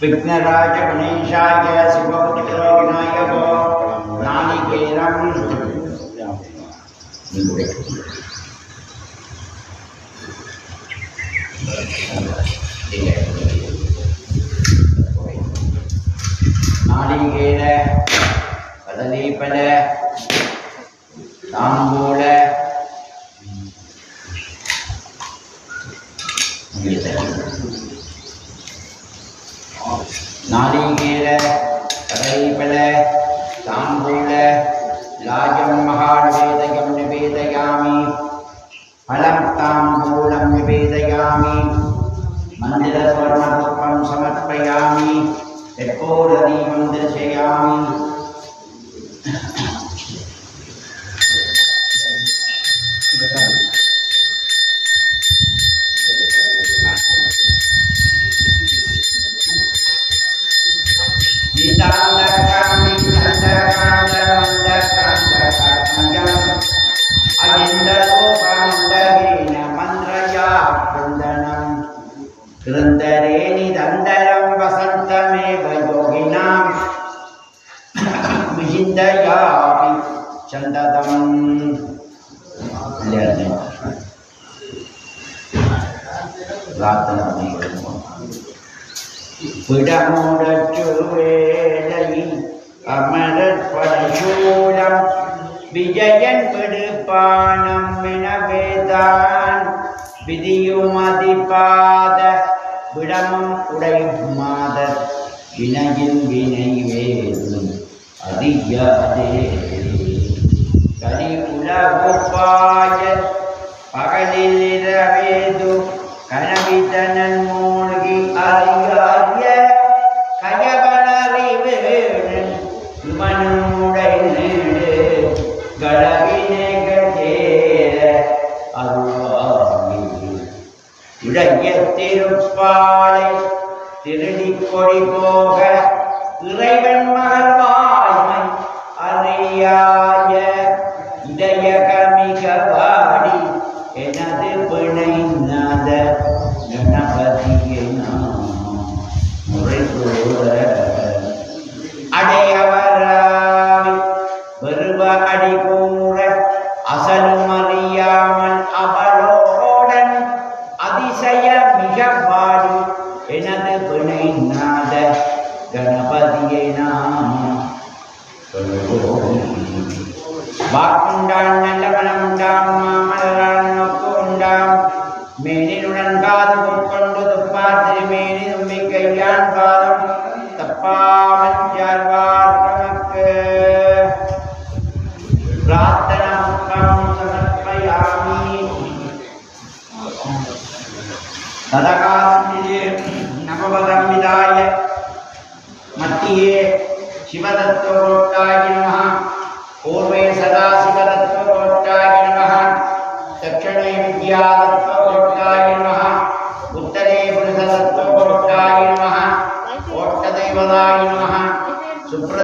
विघ्नराज गणेशाय शिवपुत्र विनायक नालिकेरं नालिकेर कदलीफल तांबूल नालिकेर कदलीफल तांबूल लाजं महावेदयं निवेदयामि फलं तांबूलं निवेदयामि मन्दिरस्वर्णपुष्पं समर्पयामि कर्पूरदीपं दर्शयामि ग्रंथरेणिदंडरं वसन्तमेव योगिनां विचिन्तयामि चन्दनं पिडमुडचुवेलै अमरत्वशूलं विजयन् पिडुपानं विनवेदान् विधियुमधिपाद விடமும் உடை மாதர் வினையின் வினை வேறும் அதிகாதே கரி உலகுப்பாய பகலில் இரவேது கனவிதனன் மூழ்கி அறியாய கயவனறிவு இவனுடை நீடு கடவினைகள் சேர அருள்வாமி இடைய திருப்பாலை திருடி கொடி போக இறைவன் மகள்வாய்மை அறியாய இதயகமிக வாடி எனது பிணைநாத கணபதியை முறை கூற அடையவராவி வருவ அடி கூற அசலும் அறியாமல் அவளோடன் அதிசய மிக பாடி எனது பிணைநாத கணபதியை நாம் வாக்குண்டான் நல்ல மனமுண்டாம் மாமலரான் நோக்கு உண்டாம் மேனினுடன் காது கொண்டு துப்பார் திருமேனி தும்பி கையான் பாதம் தப்பாமல் யார்வார் நமக்கு பிரார்த்தனம் சமர்ப்பயாமி तदकाले नववदम्बिदाय मध्ये शिवतत्त्वकोट्टाय नमः पूर्वे सदा शिवतत्त्वकोट्टाय नमः दक्षिणे विद्यावताय